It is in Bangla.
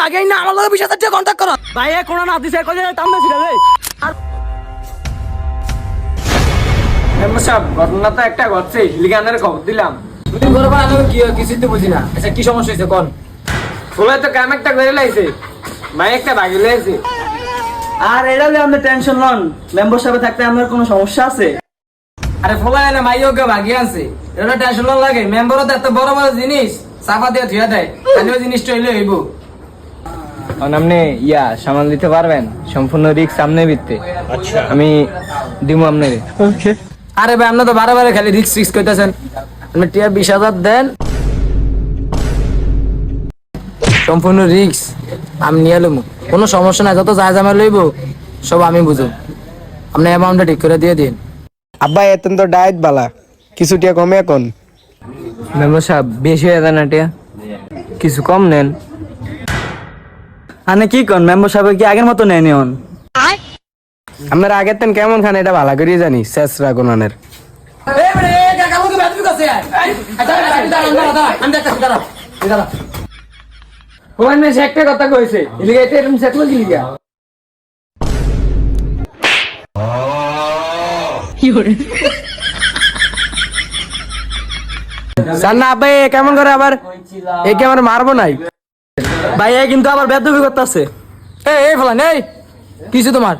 আগেই না আমার লগে 20,000 টাকা কন্টাক্ট করো ভাই এ কোন না দিছে কই তাম না ছিল রে মেম্বার সাহেব ঘটনা তো একটা ঘটছে লিগানের খবর দিলাম তুমি করবা আমি কি কিছু তো বুঝি না আচ্ছা কি সমস্যা হইছে কোন ফুলে তো কাম একটা করে লাইছে মাই একটা ভাগি লাইছে আর এটা নিয়ে আপনি টেনশন লন মেম্বার সাহেব থাকতে আপনার কোনো সমস্যা আছে? আরে ফুলা না মাইও কে ভাগি আছে এটা টেনশন লাগে মেম্বারও তো এত বড় বড় জিনিস সাফা দিয়ে ধুয়া দেয় খালি ওই জিনিসটা হইলে হইব আপনি সামাল দিতে পারবেন সম্পূর্ণ রিস্ক সামনে বিতে আচ্ছা আমি দিমু আপনারে ওকে আরে ভাই আপনি তো বারে খালি রিস্ক রিস্ক কইতাছেন আপনি টিয়া 20,000 দেন সম্পূর্ণ রিস্ক আমি নিয়ে লমু কোনো সমস্যা নাই যত যা জামা লইব সব আমি বুঝো আপনি অ্যামাউন্টটা ঠিক করে দিয়ে দিন আব্বা এতন তো ডায়েট বালা কিছু টিয়া কমে এখন। মেম্বার সাহেব বেশি হয়ে যায় না টিয়া কিছু কম নেন আনে কি কোন মেম্বার সাহেব কি আগের মতো নেয়নি হন? আপনার আগের তেন কেমন খান এটা ভালো করিয়ে জানি শেষ রাগুনানের এই বড়ে কাকা মুকে বাদ বিকাছে আচ্ছা আমি দেখতাছি দাঁড়া ওখানে সে একটা কথা কইছে এলিগে এটা এরকম সেট লাগি লিগা সান্না আব্বা এ কেমন করে আবার একে আমার মারবো নাই ভাই এ কিন্তু আবার বেদবি করতেছে। এই ফলা নেই কিছু তোমার